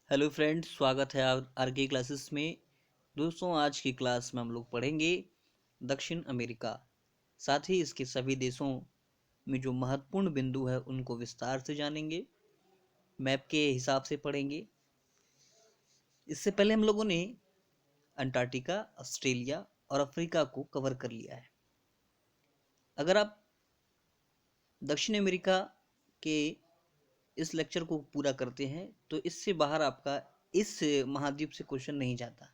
Hello friends, स्वागत है are के क्लासेस में। दोस्तों, आज की क्लास में हम लोग पढ़ेंगे दक्षिण अमेरिका। साथ ही इसके सभी देशों में जो महत्वपूर्ण बिंदु है उनको विस्तार से जानेंगे, मैप के हिसाब से पढ़ेंगे। इससे पहले हम लोगों ने अंटार्कटिका, ऑस्ट्रेलिया और अफ्रीका को कवर कर लिया है। अगर आप दक्षिण अमेरिका के इस लेक्चर को पूरा करते हैं तो इससे बाहर आपका इस महाद्वीप से क्वेश्चन नहीं जाता,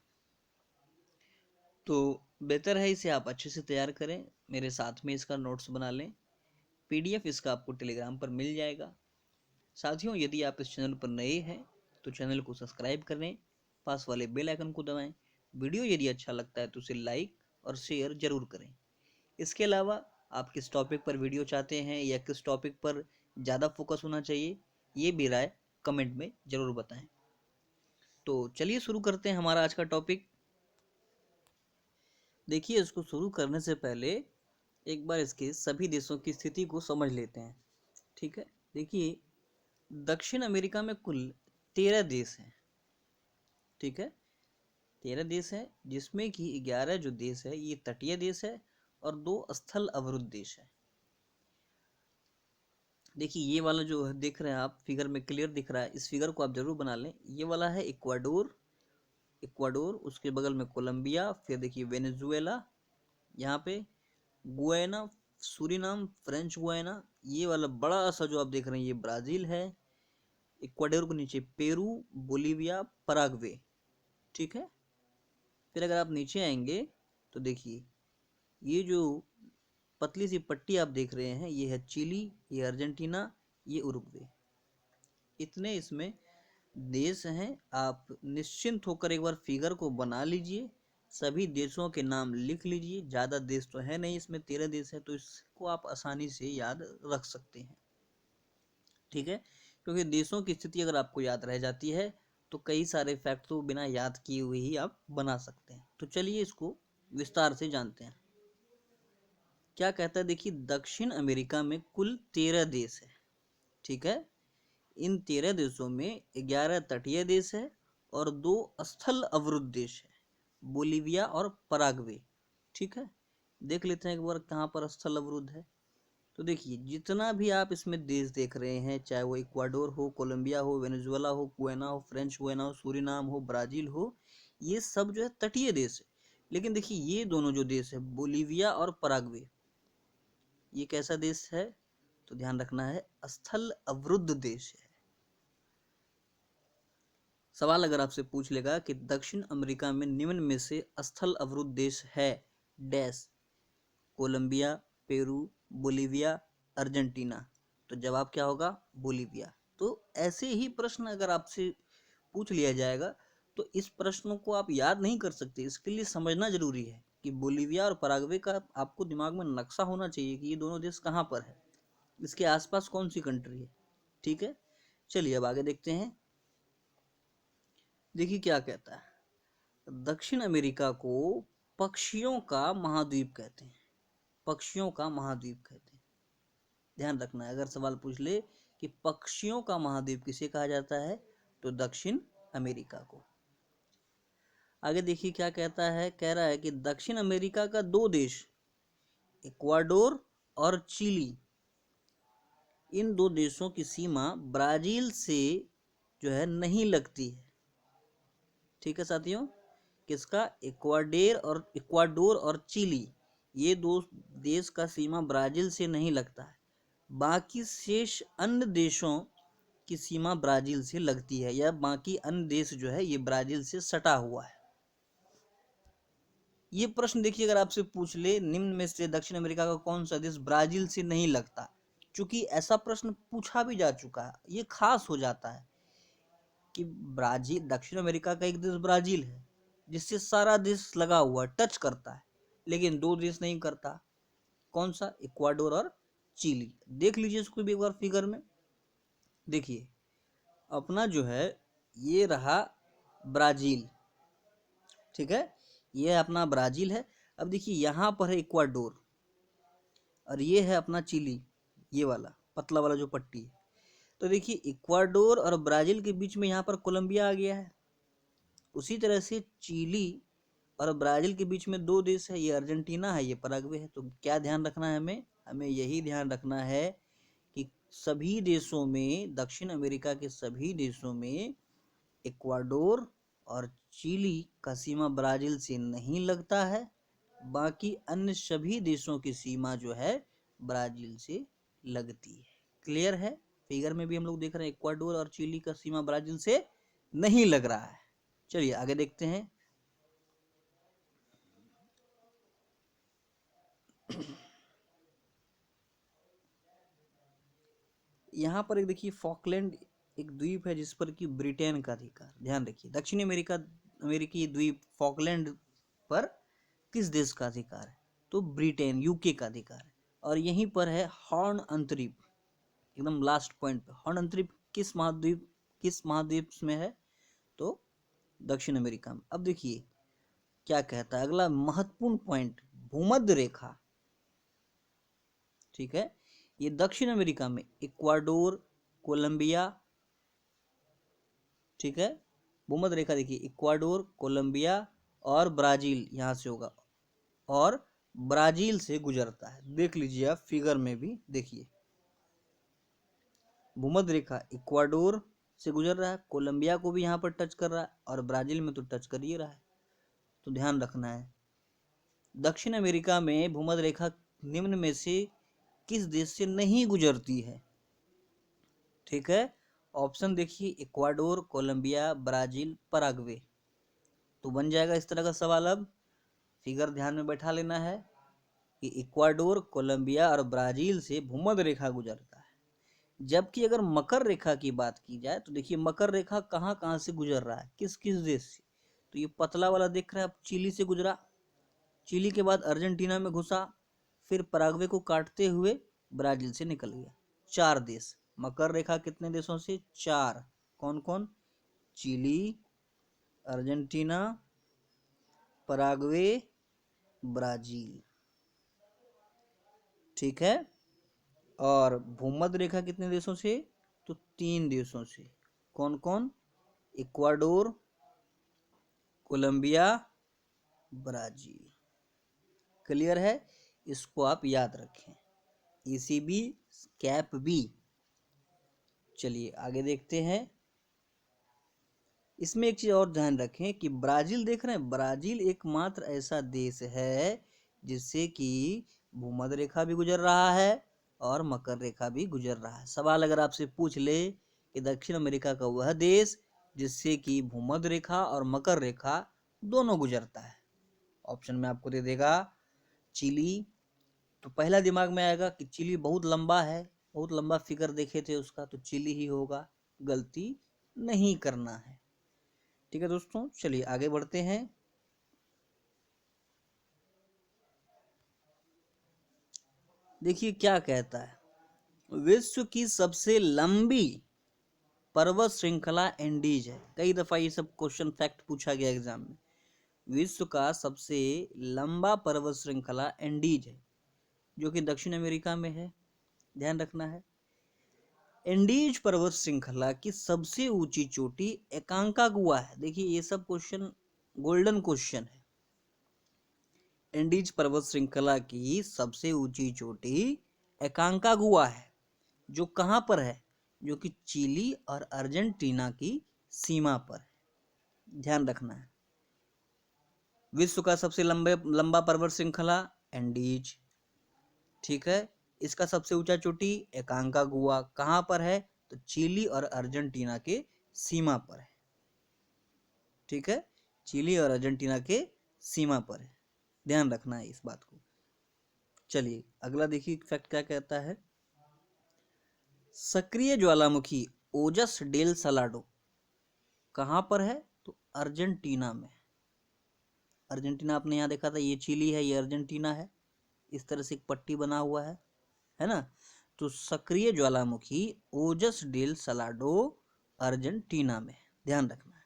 तो बेहतर है इसे आप अच्छे से तैयार करें। मेरे साथ में इसका नोट्स बना लें। पीडीएफ इसका आपको टेलीग्राम पर मिल जाएगा। साथियों, यदि आप इस चैनल पर नए हैं तो चैनल को सब्सक्राइब करें, पास वाले बेल आइकन को दबाएं। वीडियो यदि अच्छा लगता है तो उसे लाइक और शेयर जरूर करें। इसके अलावा आप किस टॉपिक पर वीडियो चाहते हैं या किस टॉपिक पर ज़्यादा फोकस होना चाहिए, ये भी राय कमेंट में ज़रूर बताएं। तो चलिए शुरू करते हैं हमारा आज का टॉपिक। देखिए, इसको शुरू करने से पहले एक बार इसके सभी देशों की स्थिति को समझ लेते हैं। ठीक है, देखिए, दक्षिण अमेरिका में कुल 13 देश हैं। ठीक है, 13 देश हैं, जिसमें कि 11 जो देश है ये तटीय देश है और 2 स्थल अवरुद्ध देश है। देखिए, ये वाला जो देख रहे हैं आप, फिगर में क्लियर दिख रहा है, इस फिगर को आप जरूर बना लें। ये वाला है इक्वाडोर। उसके बगल में कोलंबिया, फिर देखिए वेनेजुएला, यहाँ पे गुयाना, सूरीनाम, फ्रेंच गुयाना। ये वाला बड़ा सा जो आप देख रहे हैं ये ब्राज़ील है। इक्वाडोर के नीचे पेरू, बोलीविया, पराग्वे। ठीक है, फिर अगर आप नीचे आएंगे तो देखिए, ये जो पतली सी पट्टी आप देख रहे हैं ये है चिली, ये अर्जेंटीना, ये उरुग्वे। इतने इसमें देश हैं। आप निश्चिंत होकर एक बार फिगर को बना लीजिए, सभी देशों के नाम लिख लीजिए। ज़्यादा देश तो है नहीं, इसमें 13 देश है, तो इसको आप आसानी से याद रख सकते हैं। ठीक है, क्योंकि देशों की स्थिति अगर आपको याद रह जाती है तो कई सारे फैक्ट तो बिना याद किए हुए ही आप बना सकते हैं। तो चलिए इसको विस्तार से जानते हैं। क्या कहता है, देखिए, दक्षिण अमेरिका में कुल 13 देश है। ठीक है, इन 13 देशों में 11 तटीय देश है और 2 स्थल अवरुद्ध देश है, बोलीविया और पराग्वे। ठीक है, देख लेते हैं एक बार कहाँ पर स्थल अवरुद्ध है। तो देखिए, जितना भी आप इसमें देश देख रहे हैं, चाहे वो इक्वाडोर हो, कोलंबिया हो, वेनेजुएला हो, गुयाना हो, फ्रेंच गुयाना हो, सूरीनाम हो, ब्राजील हो, ये सब जो है तटीय देश है। लेकिन देखिए, ये दोनों जो देश है बोलीविया और पराग्वे, ये कैसा देश है? तो ध्यान रखना है, स्थल अवरुद्ध देश है। सवाल अगर आपसे पूछ लेगा कि दक्षिण अमेरिका में निम्न में से स्थल अवरुद्ध देश है dash, Colombia, Peru, Bolivia, Argentina, तो जवाब क्या होगा? बोलीविया। तो ऐसे ही प्रश्न अगर आपसे पूछ लिया जाएगा तो इस प्रश्न को आप याद नहीं कर सकते। इसके लिए समझना जरूरी है कि बोलीविया और पराग्वे का आपको दिमाग में नक्शा होना चाहिए कि ये दोनों देश कहाँ पर है, इसके आसपास कौन सी कंट्री है। ठीक है, चलिए अब आगे देखते हैं। देखिए क्या कहता है, दक्षिण अमेरिका को पक्षियों का महाद्वीप कहते हैं। पक्षियों का महाद्वीप कहते हैं। ध्यान रखना है, अगर सवाल पूछ ले कि पक्षियों का महाद्वीप किसे कहा जाता है, तो दक्षिण अमेरिका को। आगे देखिए क्या कहता है, कह रहा है कि दक्षिण अमेरिका का 2 देश, इक्वाडोर और चिली, इन 2 देशों की सीमा ब्राजील से जो है नहीं लगती है। ठीक है साथियों, किसका? इक्वाडोर और चिली, ये 2 देश का सीमा ब्राजील से नहीं लगता है। बाकी शेष अन्य देशों की सीमा ब्राजील से लगती है, या बाकी अन्य देश जो है ये ब्राजील से सटा हुआ है। ये प्रश्न देखिए, अगर आपसे पूछ ले निम्न में से दक्षिण अमेरिका का कौन सा देश ब्राजील से नहीं लगता, चूंकि ऐसा प्रश्न पूछा भी जा चुका है, ये खास हो जाता है कि ब्राजील, दक्षिण अमेरिका का एक देश ब्राजील है जिससे सारा देश लगा हुआ टच करता है, लेकिन 2 देश नहीं करता। कौन सा? इक्वाडोर और चिली। देख लीजिए इसको भी एक बार फिगर में। देखिए, अपना जो है ये रहा ब्राजील। ठीक है, ये अपना ब्राजील है। अब देखिए, यहाँ पर है इक्वाडोर और ये है अपना चिली, ये वाला पतला वाला जो पट्टी है। तो देखिए इक्वाडोर और ब्राजील के बीच में यहाँ पर कोलंबिया आ गया है। उसी तरह से चिली और ब्राजील के बीच में दो देश है, ये अर्जेंटीना है, ये पराग्वे है। तो क्या ध्यान रखना है हमें? हमें यही ध्यान रखना है कि सभी देशों में, दक्षिण अमेरिका के सभी देशों में इक्वाडोर और चिली का सीमा ब्राजील से नहीं लगता है। बाकी अन्य सभी देशों की सीमा जो है ब्राजील से लगती है। क्लियर है? फिगर में भी हम लोग देख रहे हैं इक्वाडोर और चिली का सीमा ब्राजील से नहीं लग रहा है। चलिए आगे देखते हैं। यहाँ पर एक देखिए फॉकलैंड एक द्वीप है जिस पर कि ब्रिटेन का अधिकार। ध्यान रखिए दक्षिण अमेरिकी द्वीप फॉकलैंड पर किस देश का अधिकार है? तो ब्रिटेन, यूके का अधिकार है। और यहीं पर है हॉर्न अंतरिप, एकदम लास्ट पॉइंट पे। हॉर्न अंतरिप किस महाद्वीप में है? तो दक्षिण अमेरिका में। अब देखिए क्या कहता है अगला महत्वपूर्ण पॉइंट, भूमध्य रेखा। ठीक है, ये दक्षिण अमेरिका में इक्वाडोर, कोलंबिया, ठीक है, भूमध्य रेखा देखिए इक्वाडोर, कोलंबिया और ब्राजील यहाँ से होगा, और ब्राजील से गुजरता है। देख लीजिए आप फिगर में भी देखिए, भूमध्य रेखा इक्वाडोर से गुजर रहा है, कोलंबिया को भी यहाँ पर टच कर रहा है, और ब्राजील में तो टच कर ही रहा है। तो ध्यान रखना है दक्षिण अमेरिका में भूमध्य रेखा निम्न में से किस देश से नहीं गुजरती है? ठीक है, ऑप्शन देखिए इक्वाडोर, कोलंबिया, ब्राजील, पराग्वे। तो बन जाएगा इस तरह का सवाल। अब फिगर ध्यान में बैठा लेना है कि इक्वाडोर, कोलंबिया और ब्राजील से भूमध्य रेखा गुजरता है। जबकि अगर मकर रेखा की बात की जाए तो देखिए मकर रेखा कहाँ कहाँ से गुजर रहा है, किस किस देश से? तो ये पतला वाला देख रहे हैं आप, चिली से गुजरा, चिली के बाद अर्जेंटीना में घुसा, फिर पराग्वे को काटते हुए ब्राजील से निकल गया। 4 देश। मकर रेखा कितने देशों से? 4। कौन कौन? Chile, Argentina, Paraguay, Brazil. ठीक है, और भूमध्य रेखा कितने देशों से? तो 3 देशों से। कौन कौन? Ecuador, Colombia, Brazil. क्लियर है? इसको आप याद रखें, ECB कैप बी। चलिए आगे देखते हैं। इसमें एक चीज और ध्यान रखें कि ब्राजील देख रहे हैं, ब्राजील एकमात्र ऐसा देश है जिससे कि भूमध्य रेखा भी गुजर रहा है और मकर रेखा भी गुजर रहा है। सवाल अगर आपसे पूछ ले कि दक्षिण अमेरिका का वह देश जिससे कि भूमध्य रेखा और मकर रेखा दोनों गुजरता है, ऑप्शन में आपको दे देगा चिली। तो पहला दिमाग में आएगा कि चिली बहुत लंबा है, बहुत लंबा फिगर देखे थे उसका, तो चिली ही होगा। गलती नहीं करना है। ठीक है दोस्तों, चलिए आगे बढ़ते हैं। देखिए क्या कहता है, विश्व की सबसे लंबी पर्वत श्रृंखला एंडीज है। कई दफा ये सब क्वेश्चन फैक्ट पूछा गया एग्जाम में। विश्व का सबसे लंबा पर्वत श्रृंखला एंडीज है, जो कि दक्षिण अमेरिका में है। ध्यान रखना है, एंडीज पर्वत श्रृंखला की सबसे ऊंची चोटी एकांकागुआ है। देखिए ये सब क्वेश्चन गोल्डन क्वेश्चन है। एंडीज पर्वत श्रृंखला की सबसे ऊंची चोटी एकांकागुआ है, जो कहां पर है? जो कि चिली और अर्जेंटीना की सीमा पर है। ध्यान रखना है, विश्व का सबसे लंबा पर्वत श्रृंखला एंडीज। ठीक है, इसका सबसे ऊंचा चोटी एकांकागुआ कहां पर है? तो चिली और अर्जेंटीना के सीमा पर है। ठीक है, चिली और अर्जेंटीना के सीमा पर है। ध्यान रखना है इस बात को। चलिए अगला देखिए फैक्ट क्या कहता है। सक्रिय ज्वालामुखी ओजस डेल सलाडो कहां पर है? तो अर्जेंटीना में। अर्जेंटीना आपने यहाँ देखा था, ये चिली है, ये अर्जेंटीना है, इस तरह से एक पट्टी बना हुआ है ना। तो सक्रिय ज्वालामुखी ओजस डेल सलाडो अर्जेंटीना में। ध्यान रखना है।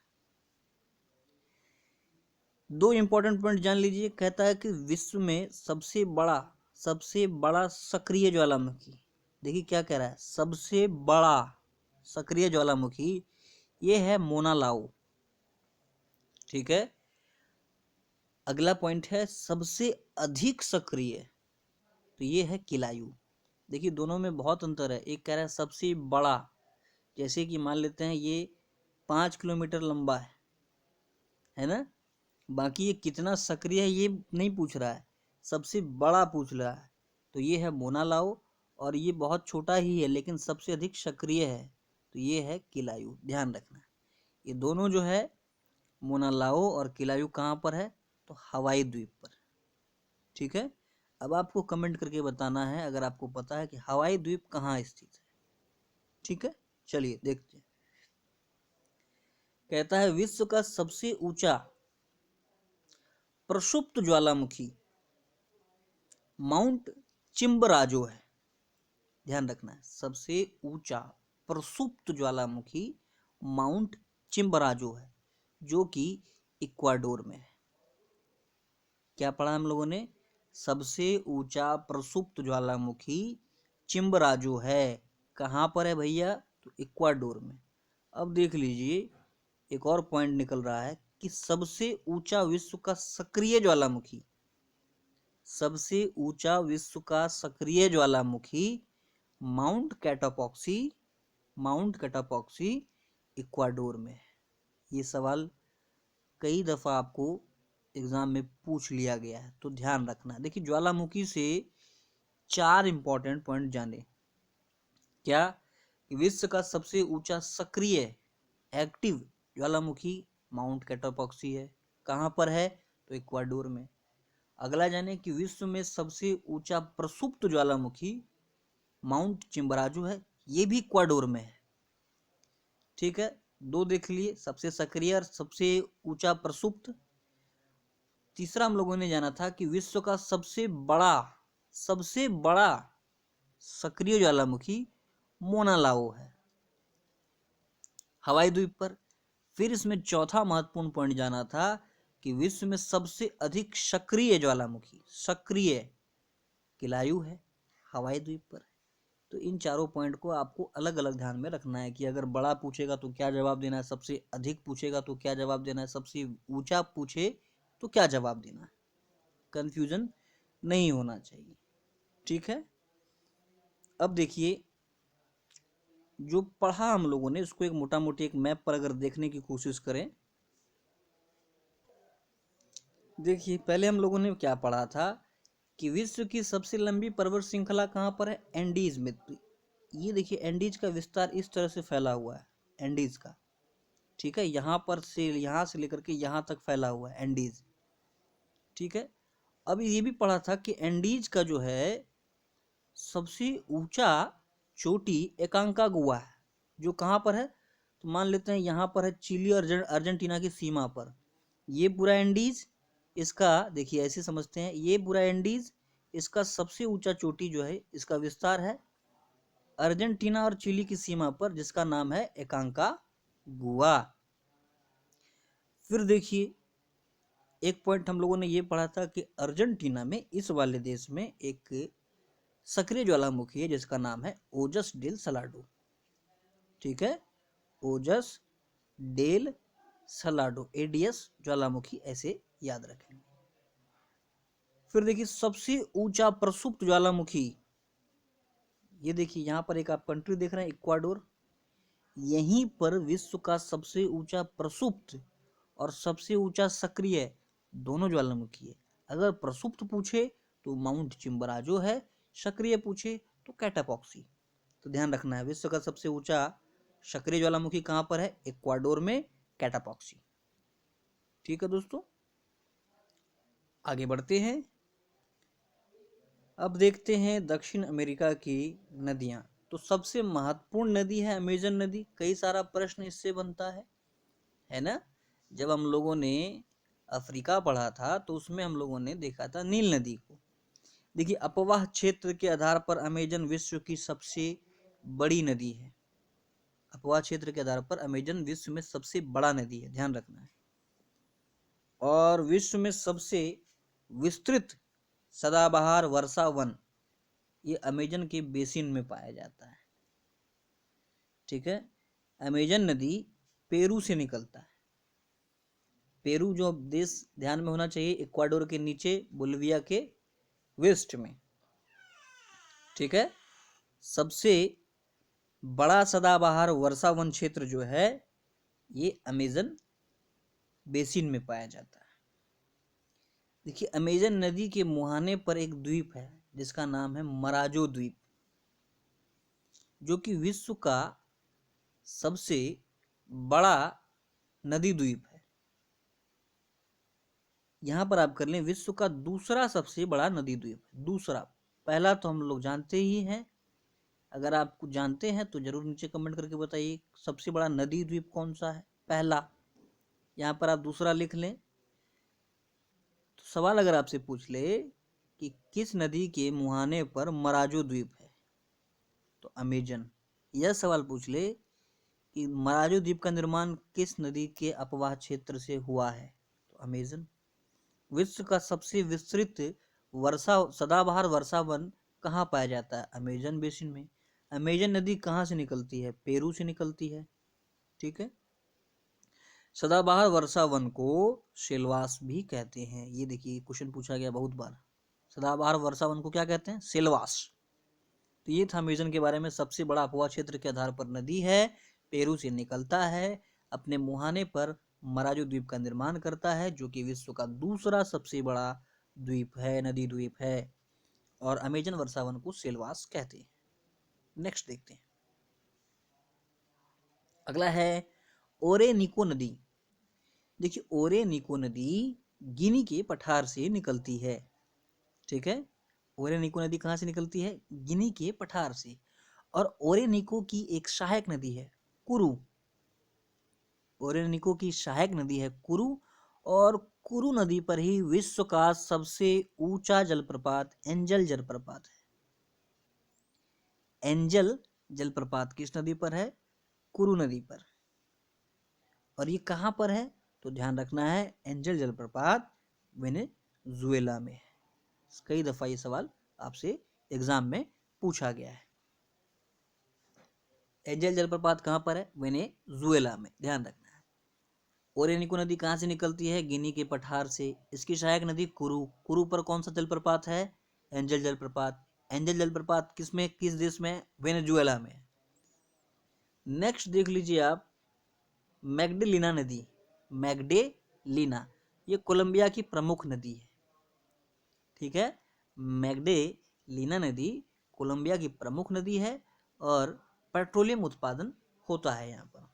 2 इंपॉर्टेंट पॉइंट जान लीजिए। कहता है कि विश्व में सबसे बड़ा सक्रिय ज्वालामुखी। देखिए क्या कह रहा है, सबसे बड़ा सक्रिय ज्वालामुखी, ये है मोना लाओ। ठीक है, अगला पॉइंट है सबसे अधिक सक्रिय, तो ये है किलायु। देखिए दोनों में बहुत अंतर है। एक कह रहा है सबसे बड़ा, जैसे कि मान लेते हैं ये 5 किलोमीटर लंबा है ना। बाकी ये कितना सक्रिय है ये नहीं पूछ रहा है, सबसे बड़ा पूछ रहा है। तो ये है मोना लाओ, और ये बहुत छोटा ही है लेकिन सबसे अधिक सक्रिय है, तो ये है किलायु। ध्यान रखना, ये दोनों जो है मोना लाओ और किलायु कहाँ पर है, तो हवाई द्वीप पर। ठीक है, अब आपको कमेंट करके बताना है अगर आपको पता है कि हवाई द्वीप कहाँ स्थित है। ठीक है, चलिए देखते हैं। कहता है विश्व का सबसे ऊंचा प्रसुप्त ज्वालामुखी माउंट चिम्बराजो है। ध्यान रखना है, सबसे ऊंचा प्रसुप्त ज्वालामुखी माउंट चिम्बराजो है, जो कि इक्वाडोर में है। क्या पढ़ा हम लोगों ने, सबसे ऊंचा प्रसुप्त ज्वालामुखी चिम्बराजो है। कहाँ पर है भैया, तो इक्वाडोर में। अब देख लीजिए एक और पॉइंट निकल रहा है कि सबसे ऊंचा विश्व का सक्रिय ज्वालामुखी, सबसे ऊंचा विश्व का सक्रिय ज्वालामुखी माउंट कैटापॉक्सी इक्वाडोर में है। ये सवाल कई दफा आपको एग्जाम में पूछ लिया गया है, तो ध्यान रखना। देखिए ज्वालामुखी से 4 इंपॉर्टेंट पॉइंट जाने। क्या, विश्व का सबसे ऊंचा सक्रिय एक्टिव ज्वालामुखी माउंट कैटापॉक्सी है। कहाँ पर है, तो इक्वाडोर में। अगला जाने कि विश्व में सबसे ऊंचा प्रसुप्त ज्वालामुखी माउंट चिम्बराजो है, ये भी इक्वाडोर में है। ठीक है, 2 देख लिए, सबसे सक्रिय और सबसे ऊंचा प्रसुप्त। तीसरा हम लोगों ने जाना था कि विश्व का सबसे बड़ा सक्रिय ज्वालामुखी मोना लाओ है, हवाई द्वीप पर। फिर इसमें चौथा महत्वपूर्ण पॉइंट जाना था कि विश्व में सबसे अधिक सक्रिय ज्वालामुखी सक्रिय किलायु है, हवाई द्वीप पर। तो इन चारों पॉइंट को आपको अलग अलग ध्यान में रखना है कि अगर बड़ा पूछेगा तो क्या जवाब देना है, सबसे अधिक पूछेगा तो क्या जवाब देना है, सबसे ऊंचा पूछे तो क्या जवाब देना है। कंफ्यूजन नहीं होना चाहिए। ठीक है, अब देखिए जो पढ़ा हम लोगों ने उसको एक मोटा मोटी एक मैप पर अगर देखने की कोशिश करें। देखिए पहले हम लोगों ने क्या पढ़ा था कि विश्व की सबसे लंबी पर्वत श्रृंखला कहाँ पर है, एंडीज में। ये देखिए एंडीज का विस्तार इस तरह से फैला हुआ है, एंडीज का। ठीक है, यहाँ से लेकर के यहाँ तक फैला हुआ है एंडीज। ठीक है, अब ये भी पढ़ा था कि एंडीज का जो है सबसे ऊंचा चोटी एकांकागुआ है, जो कहाँ पर है, तो मान लेते हैं यहाँ पर है, चिली और अर्जेंटीना की सीमा पर। ये पूरा एंडीज, इसका देखिए ऐसे समझते हैं, ये पूरा एंडीज, इसका सबसे ऊंचा चोटी जो है इसका विस्तार है अर्जेंटीना और चिली की सीमा पर, जिसका नाम है एकांकागुआ। फिर देखिए एक पॉइंट हम लोगों ने ये पढ़ा था कि अर्जेंटीना में, इस वाले देश में एक सक्रिय ज्वालामुखी है जिसका नाम है ओजस डेल सलाडो। ठीक है, ओजस डेल सलाडो, एडीएस ज्वालामुखी, ऐसे याद रखेंगे। फिर देखिए सबसे ऊंचा प्रसुप्त ज्वालामुखी, ये देखिए यहाँ पर एक आप कंट्री देख रहे हैं, इक्वाडोर। यहीं पर विश्व का सबसे ऊंचा प्रसुप्त और सबसे ऊंचा सक्रिय दोनों ज्वालामुखी है। अगर प्रसुप्त पूछे तो माउंट चिम्बराजो है, सक्रिय पूछे तो कैटापॉक्सी। तो ध्यान रखना है, विश्व का सबसे ऊंचा सक्रिय ज्वालामुखी कहाँ पर है, इक्वाडोर में, कैटापॉक्सी। ठीक है दोस्तों, आगे बढ़ते हैं। अब देखते हैं दक्षिण अमेरिका की नदियां। तो सबसे महत्वपूर्ण नदी है अमेजन नदी। कई सारा प्रश्न इससे बनता है ना। जब हम लोगों ने अफ्रीका पढ़ा था तो उसमें हम लोगों ने देखा था नील नदी को। देखिए अपवाह क्षेत्र के आधार पर अमेजन विश्व की सबसे बड़ी नदी है। अपवाह क्षेत्र के आधार पर अमेजन विश्व में सबसे बड़ा नदी है, ध्यान रखना है। और विश्व में सबसे विस्तृत सदाबहार वर्षा वन ये अमेजन के बेसिन में पाया जाता है। ठीक है, अमेजन नदी पेरू से निकलता है। पेरू जो देश ध्यान में होना चाहिए, इक्वाडोर के नीचे, बोलिविया के वेस्ट में, ठीक है। सबसे बड़ा सदाबहार वर्षा वन क्षेत्र जो है ये अमेजन बेसिन में पाया जाता है। देखिए, अमेजन नदी के मुहाने पर एक द्वीप है जिसका नाम है मराजो द्वीप, जो कि विश्व का सबसे बड़ा नदी द्वीप है। यहां पर आप कर लें, विश्व का दूसरा सबसे बड़ा नदी द्वीप है, दूसरा। पहला तो हम लोग जानते ही हैं। अगर आप कुछ जानते हैं तो जरूर नीचे कमेंट करके बताइए, सबसे बड़ा नदी द्वीप कौन सा है, पहला। यहाँ पर आप दूसरा लिख लें। तो सवाल अगर आपसे पूछ ले कि किस नदी के मुहाने पर मराजो द्वीप है, तो अमेजन। यह सवाल पूछ ले कि मराजो द्वीप का निर्माण किस नदी के अपवाह क्षेत्र से हुआ है, तो अमेजन। विश्व का सबसे विस्तृत सदाबहार वर्षा वन कहाँ पाया जाता है, अमेजन बेसिन में। अमेजन नदी कहाँ से निकलती है, पेरू से निकलती है, ठीक है। सदाबहार वर्षा वन को सेलवास भी कहते हैं। ये देखिए, क्वेश्चन पूछा गया बहुत बार। सदाबहार वर्षा वन को क्या कहते हैं, सेलवास। तो ये था अमेजन के बारे में। सबसे बड़ा अपवाह क्षेत्र के आधार पर नदी है, पेरू से निकलता है, अपने मुहाने पर मराजो द्वीप का निर्माण करता है, जो कि विश्व का दूसरा सबसे बड़ा द्वीप है, नदी द्वीप है, और अमेजन वर्षा वन को सेलवास कहते हैं। नेक्स्ट देखते हैं। अगला है ओरेनिको नदी। देखिए, ओरेनिको नदी गिनी के पठार से निकलती है, ठीक है। ओरेनिको नदी कहाँ से निकलती है, गिनी के पठार से। और ओरेनिको की एक सहायक नदी है कुरु। ओरेनिको की सहायक नदी है कुरु, और कुरु नदी पर ही विश्व का सबसे ऊंचा जलप्रपात एंजल जलप्रपात है। एंजल जलप्रपात किस नदी पर है, कुरु नदी पर। और ये कहाँ पर है, तो ध्यान रखना है, एंजल जलप्रपात वेनेजुएला में है। कई दफा ये सवाल आपसे एग्जाम में पूछा गया है। एंजल जलप्रपात कहाँ पर है, वेनेजुएला में, ध्यान रखना है। ओरेनिको नदी कहाँ से निकलती है, गिनी के पठार से। इसकी सहायक नदी कुरु। कुरु पर कौन सा जलप्रपात है, एंजल जलप्रपात। एंजल जलप्रपात किस देश में, वेनेजुएला में। नेक्स्ट देख लीजिए आप, मैग्डेलिना नदी। मैग्डेलिना, ये कोलंबिया की प्रमुख नदी है, ठीक है। मैग्डेलिना नदी कोलंबिया की प्रमुख नदी है और पेट्रोलियम उत्पादन होता है यहाँ पर।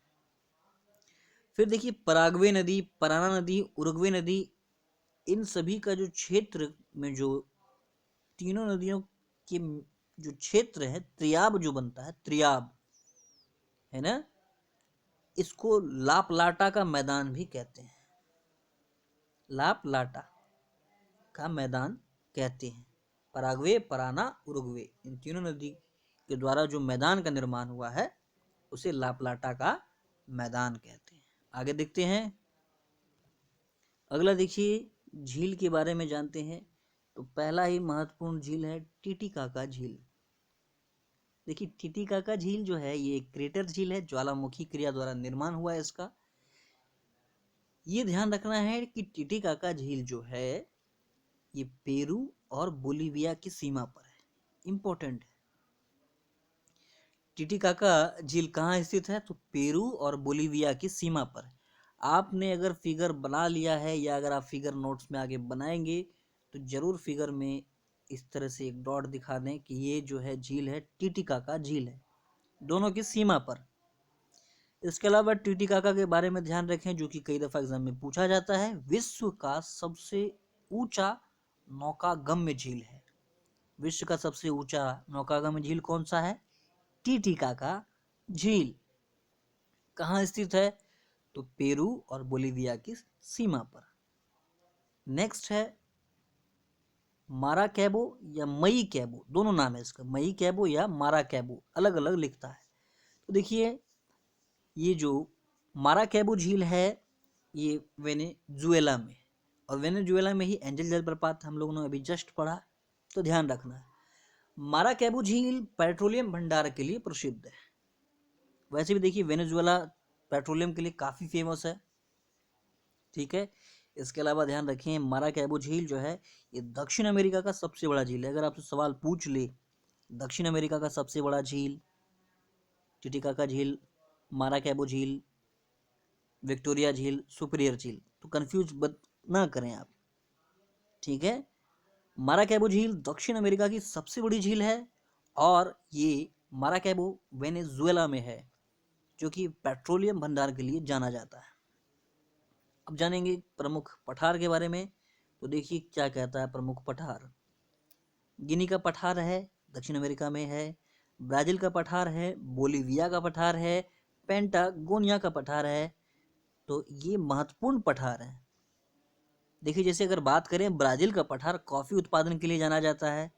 फिर देखिए, पराग्वे नदी, पराना नदी, उरुग्वे नदी, इन सभी का जो क्षेत्र में जो तीनों नदियों के जो क्षेत्र है, त्रियाब जो बनता है, त्रियाब है ना, इसको लापलाटा का मैदान भी कहते हैं। लापलाटा का मैदान कहते हैं। पराग्वे, पराना, उरुग्वे, इन तीनों नदी के द्वारा जो मैदान का निर्माण हुआ है उसे लापलाटा का मैदान कहते हैं। आगे देखते हैं। अगला देखिए, झील के बारे में जानते हैं। तो पहला ही महत्वपूर्ण झील है टिटिकाका झील। देखिए, टिटिकाका झील जो है ये एक क्रेटर झील है, ज्वालामुखी क्रिया द्वारा निर्माण हुआ है इसका। ये ध्यान रखना है कि टिटिकाका झील जो है ये पेरू और बोलिविया की सीमा पर है, इंपॉर्टेंट है। टिटिकाका झील कहाँ स्थित है, तो पेरू और बोलिविया की सीमा पर। आपने अगर फिगर बना लिया है या अगर आप फिगर नोट्स में आगे बनाएंगे तो जरूर फिगर में इस तरह से एक डॉट दिखा दें कि ये जो है झील है टिटिकाका झील है, दोनों की सीमा पर। इसके अलावा टिटिकाका के बारे में ध्यान रखें, जो कि कई दफा एग्जाम में पूछा जाता है, विश्व का सबसे ऊंचा नौकागम्य झील है। विश्व का सबसे ऊंचा नौकागम्य झील कौन सा है, टिटिकाका झील। कहाँ स्थित है, तो पेरू और बोलिविया की सीमा पर। नेक्स्ट है माराकैबो या मई कैबो, दोनों नाम है इसका, मई कैबो या माराकैबो, अलग अलग लिखता है। तो देखिए, ये जो माराकैबो झील है ये वेनेजुएला में, और वेनेजुएला में ही एंजल जलप्रपात हम लोगों ने अभी जस्ट पढ़ा, तो ध्यान रखना है। माराकैबो झील पेट्रोलियम भंडार के लिए प्रसिद्ध है। वैसे भी देखिए वेनेजुएला पेट्रोलियम के लिए काफ़ी फेमस है, ठीक है। इसके अलावा ध्यान रखें माराकैबो झील जो है ये दक्षिण अमेरिका का सबसे बड़ा झील है। अगर आपसे सवाल पूछ ले दक्षिण अमेरिका का सबसे बड़ा झील, टिटिकाका झील, माराकैबो झील, विक्टोरिया झील, सुपीरियर झील, तो कंफ्यूज ना करें आप, ठीक है। माराकैबो झील दक्षिण अमेरिका की सबसे बड़ी झील है और ये माराकैबो वेनेजुएला में है, जो कि पेट्रोलियम भंडार के लिए जाना जाता है। अब जानेंगे प्रमुख पठार के बारे में। तो देखिए क्या कहता है प्रमुख पठार। गिनी का पठार है, दक्षिण अमेरिका में है। ब्राजील का पठार है, बोलीविया का पठार है, पेंटागोनिया का पठार है। तो ये महत्वपूर्ण पठार है। देखिए जैसे अगर बात करें ब्राजील का पठार कॉफी उत्पादन के लिए जाना जाता है।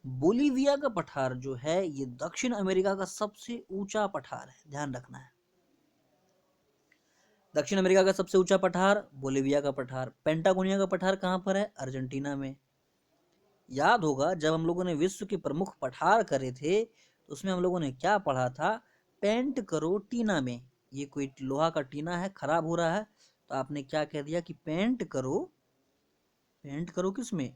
बोलीविया का पठार जो है ये दक्षिण अमेरिका का सबसे ऊंचा पठार है, ध्यान रखना है। दक्षिण अमेरिका का सबसे ऊंचा पठार बोलीविया का पठार। पेंटागोनिया का पठार कहाँ पर है? अर्जेंटीना में। याद होगा जब हम लोगों ने विश्व के प्रमुख पठार करे थे तो उसमें हम लोगों ने क्या पढ़ा था? पेंट करो टीना में। ये कोई लोहा का टीना है, खराब हो रहा है, तो आपने क्या कह दिया कि पेंट करो किस में?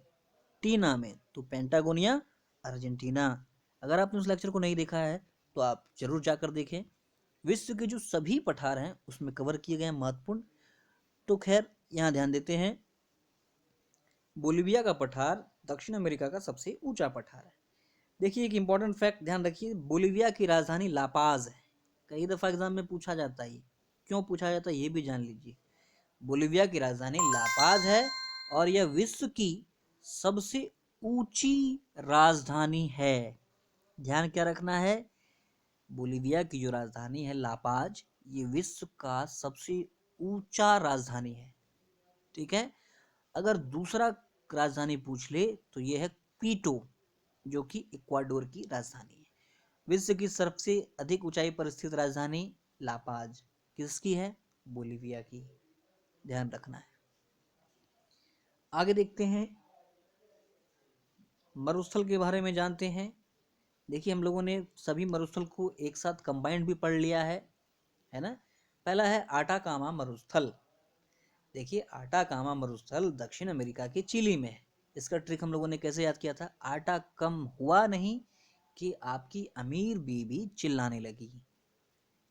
टीना में। तो पेंटागोनिया अर्जेंटीना। अगर आपने उस लेक्चर को नहीं देखा है तो आप जरूर जाकर देखें। विश्व के जो सभी पठार हैं उसमें कवर किए गए हैं महत्वपूर्ण। तो खैर यहाँ ध्यान देते हैं, बोलीविया का पठार दक्षिण अमेरिका का सबसे ऊंचा पठार है। देखिए एक इंपॉर्टेंट फैक्ट ध्यान रखिए, बोलीविया की राजधानी लापाज है। कई दफा एग्जाम में पूछा जाता है, क्यों पूछा जाता है ये भी जान लीजिए। बोलीविया की राजधानी लापाज है और यह विश्व की सबसे ऊंची राजधानी है। ध्यान क्या रखना है? बोलीविया की जो राजधानी है लापाज, ये विश्व का सबसे ऊंचा राजधानी है, ठीक है। अगर दूसरा राजधानी पूछ ले तो यह है क्वीटो, जो कि इक्वाडोर की राजधानी है। विश्व की सबसे अधिक ऊंचाई पर स्थित राजधानी लापाज किसकी है? बोलीविया की। ध्यान रखना है। आगे देखते हैं, मरुस्थल के बारे में जानते हैं। देखिए हम लोगों ने सभी मरुस्थल को एक साथ कंबाइंड भी पढ़ लिया है ना। पहला है आटाकामा मरुस्थल। देखिए आटाकामा मरुस्थल दक्षिण अमेरिका के चिली में है। इसका ट्रिक हम लोगों ने कैसे याद किया था? आटा कम हुआ नहीं कि आपकी अमीर बीबी चिल्लाने लगी।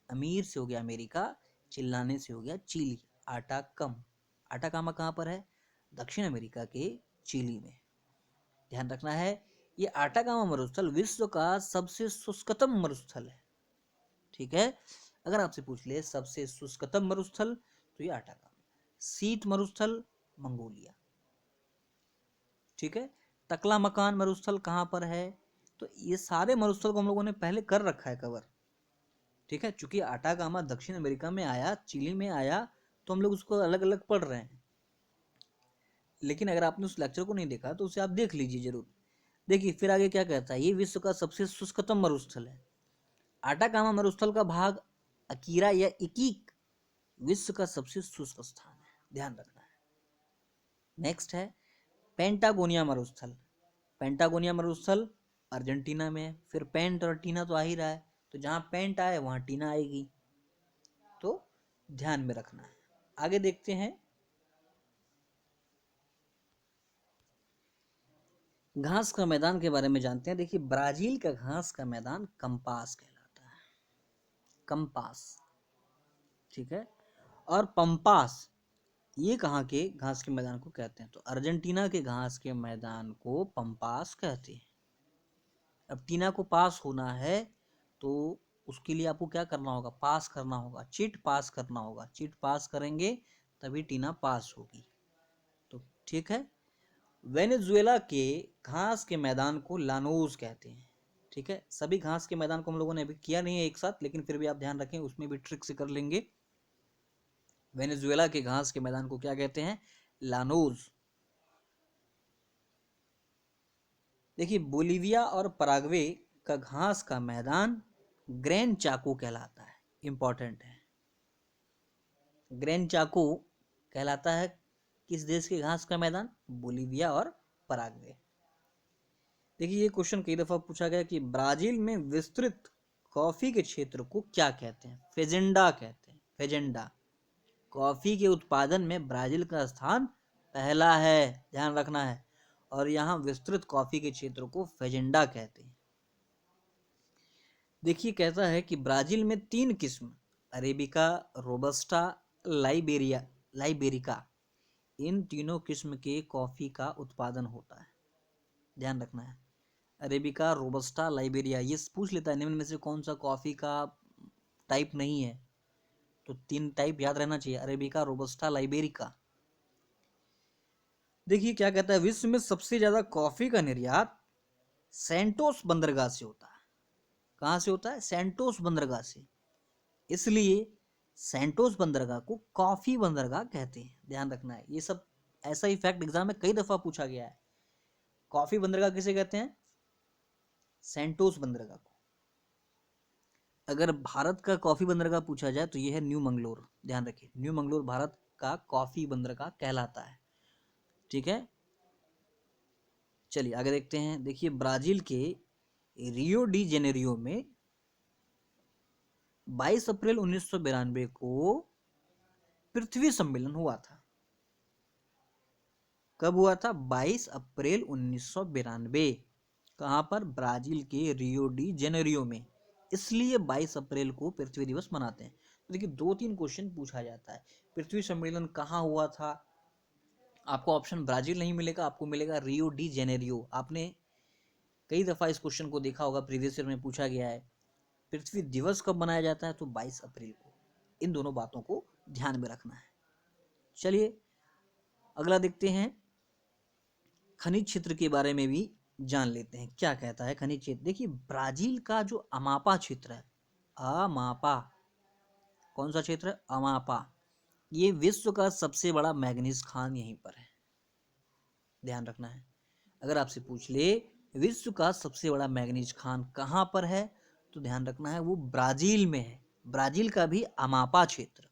अमीर से हो गया अमेरिका, चिल्लाने से हो गया चिली। आटा कम। आटाकामा कहाँ पर है? दक्षिण अमेरिका के चिली में। ध्यान रखना है, ये आटाकामा मरुस्थल विश्व का सबसे शुष्कतम मरुस्थल है, ठीक है। अगर आपसे पूछ ले सबसे शुष्कतम मरुस्थल तो ये आटाकामा। शीत मरुस्थल मंगोलिया, ठीक है। टकला मकान मरुस्थल कहाँ पर है? तो ये सारे मरुस्थल को हम लोगों ने पहले कर रखा है कवर, ठीक है। चूंकि आटाकामा दक्षिण अमेरिका में आया, चिली में आया, तो हम लोग उसको अलग अलग पढ़ रहे हैं। लेकिन अगर आपने उस लेक्चर को नहीं देखा तो उसे आप देख लीजिए जरूर। देखिए फिर आगे क्या कहता है, ये विश्व का सबसे शुष्कतम मरुस्थल है। आटाकामा मरुस्थल का भाग अकीरा या इकीक विश्व का सबसे शुष्क स्थान है, ध्यान रखना है। नेक्स्ट है पेंटागोनिया मरुस्थल। पेंटागोनिया मरुस्थल अर्जेंटीना में। फिर पेंट और टीना तो आ ही रहा है, तो जहां पेंट आए वहां टीना आएगी, तो ध्यान में रखना है। आगे देखते हैं, घास का मैदान के बारे में जानते हैं। देखिए ब्राजील का घास का मैदान कंपास कहलाता है, कंपास, ठीक है। और पंपास ये कहाँ के घास के मैदान को कहते हैं? तो अर्जेंटीना के घास के मैदान को पंपास कहते हैं। अब टीना को पास होना है तो उसके लिए आपको क्या करना होगा? पास करना होगा, चिट पास करना होगा। चिट पास करेंगे तभी टीना पास होगी, तो ठीक है। वेनेजुएला के घास के मैदान को लानोस कहते हैं, ठीक है। सभी घास के मैदान को हम लोगों ने अभी किया नहीं है एक साथ, लेकिन फिर भी आप ध्यान रखें, उसमें भी ट्रिक से कर लेंगे। वेनेजुएला के घास के मैदान को क्या कहते हैं? लानोस। देखिए बोलीविया और पराग्वे का घास का मैदान ग्रैन चाको कहलाता है, इंपॉर्टेंट है। ग्रैन चाको कहलाता है किस देश के घास का मैदान? बोलीविया और पराग्वे। देखिए ये क्वेश्चन कई दफा पूछा गया कि ब्राजील में विस्तृत कॉफी के क्षेत्र को क्या कहते हैं? फेजेंडा कहते हैं, फेजेंडा। कॉफी के उत्पादन में ब्राजील का स्थान पहला है, ध्यान रखना है। और यहाँ विस्तृत कॉफी के क्षेत्र को फेजेंडा कहते हैं। देखिए कहता है कि ब्राजील में 3 किस्म, अरेबिका, रोबस्टा, लाइबेरिका, इन तीनों किस्म के कॉफी का उत्पादन होता है, ध्यान रखना है। अरेबिका, रोबस्टा, लाइबेरिया, ये पूछ लेता है निम्न में से कौन सा कॉफी का टाइप नहीं है, तो 3 टाइप याद रहना चाहिए, अरेबिका, रोबस्टा, लाइबेरिका। देखिए क्या कहता है, विश्व में सबसे ज्यादा कॉफी का निर्यात सैंटोस बंदरगाह से होता है। कहाँ से होता है? सैंटोस बंदरगाह से। इसलिए सैंटोस बंदरगाह को कॉफी बंदरगाह कहते हैं, ध्यान रखना है। ये सब ऐसा ही फैक्ट एग्जाम में कई दफा पूछा गया है। कॉफी बंदरगाह किसे कहते हैं? सैंटोस बंदरगाह को। अगर भारत का कॉफी बंदरगाह पूछा जाए तो यह है न्यू मंगलोर, ध्यान रखिए, न्यू मंगलोर भारत का कॉफी बंदरगाह कहलाता है। ठीक है, चलिए आगे देखते हैं। देखिए ब्राजील के रियो डी जेनेरियो में 22 अप्रैल 1992 को पृथ्वी सम्मेलन हुआ था। कब हुआ था? 22 अप्रैल 1992। कहां पर? ब्राजील के रियो डी जेनेरियो में। इसलिए 22 अप्रैल को पृथ्वी दिवस मनाते हैं। तो देखिए 2-3 क्वेश्चन पूछा जाता है। पृथ्वी सम्मेलन कहाँ हुआ था? आपको ऑप्शन ब्राजील नहीं मिलेगा, आपको मिलेगा रियो डी जेनेरियो। आपने कई दफा इस क्वेश्चन को देखा होगा, प्रीवियस ईयर में पूछा गया है। पृथ्वी दिवस कब मनाया जाता है? तो 22 अप्रैल को। इन दोनों बातों को ध्यान में रखना है। चलिए अगला देखते हैं, खनिज क्षेत्र के बारे में भी जान लेते हैं। क्या कहता है खनिज क्षेत्र? देखिए ब्राजील का जो अमापा क्षेत्र है, अमापा, कौन सा क्षेत्र है? अमापा, ये विश्व का सबसे बड़ा मैग्नीज खान यहीं पर है, ध्यान रखना है। अगर आपसे पूछ ले विश्व का सबसे बड़ा मैग्नीज खान कहाँ पर है, तो ध्यान रखना है वो ब्राजील में है। ब्राजील का भी अमापा क्षेत्र।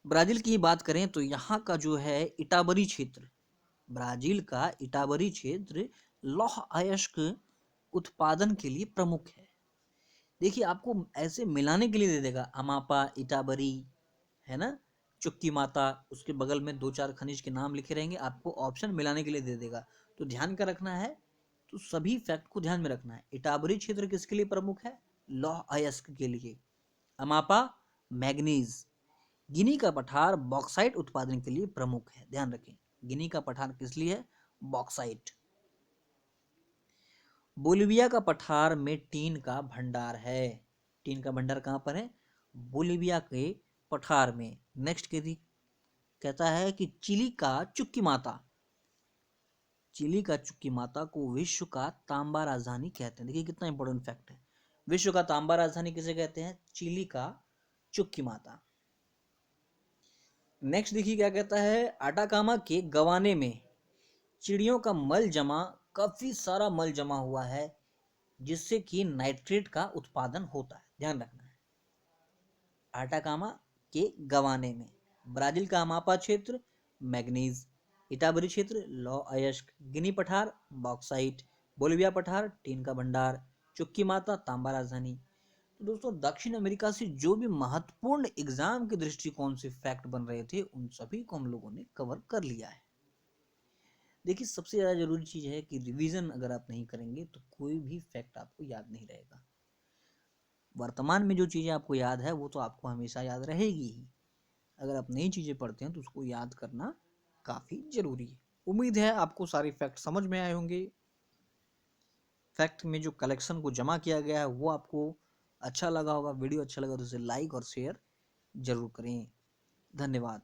ब्राजील की बात करें तो यहाँ का जो है इटाबरी क्षेत्र, ब्राजील का इटाबरी क्षेत्र लौह अयस्क उत्पादन के लिए प्रमुख है। देखिए आपको ऐसे मिलाने के लिए दे देगा, अमापा, इटाबरी, है ना, चुक्की माता, उसके बगल में 2-4 खनिज के नाम लिखे रहेंगे, आपको ऑप्शन मिलाने के लिए दे देगा। तो ध्यान क्या रखना है, तो सभी फैक्ट को ध्यान में रखना है। इटाबरी क्षेत्र किसके लिए प्रमुख है? लौह अयस्क के लिए। अमापा मैग्नीज। गिनी का पठार बॉक्साइट उत्पादन के लिए प्रमुख है, ध्यान रखें। गिनी का पठार किस लिए है? बॉक्साइट। बोलिविया का पठार में टीन का भंडार है। टीन का भंडार कहाँ पर है? बोलिविया के पठार में। नेक्स्ट कहता है कि चिली का चुक्की माता, चिली का चुक्की माता को विश्व का तांबा राजधानी कहते हैं। देखिए कितना इंपॉर्टेंट फैक्ट है। विश्व का तांबा राजधानी किसे कहते हैं? चिली का चुक्की माता। नेक्स्ट देखिए क्या कहता है, आटाकामा के गवाने में चिड़ियों का मल जमा, काफी सारा मल जमा हुआ है, जिससे कि नाइट्रेट का उत्पादन होता है, ध्यान रखना है। आटाकामा के गवाने में। ब्राजील का अमापा क्षेत्र मैग्नीज, इटाबरी क्षेत्र लौह अयस्क, गिनी पठार बॉक्साइट, बोलिविया पठार टीन का भंडार, चुक्की माता तांबा राजधानी। तो दोस्तों दक्षिण अमेरिका से जो भी महत्वपूर्ण एग्जाम के दृष्टिकोण से फैक्ट बन रहे थे उन सभी को हम लोगों ने कवर कर लिया है। देखिए सबसे ज़्यादा जरूरी चीज़ है कि रिवीजन अगर आप नहीं करेंगे तो कोई भी फैक्ट आपको याद नहीं रहेगा। वर्तमान में जो चीज़ें आपको याद है वो तो आपको हमेशा याद रहेगी ही। अगर आप नई चीज़ें पढ़ते हैं तो उसको याद करना काफ़ी ज़रूरी है। उम्मीद है आपको सारे फैक्ट समझ में आए होंगे। फैक्ट में जो कलेक्शन को जमा किया गया है वो आपको अच्छा लगा होगा। वीडियो अच्छा लगा तो उसे लाइक और शेयर जरूर करें। धन्यवाद।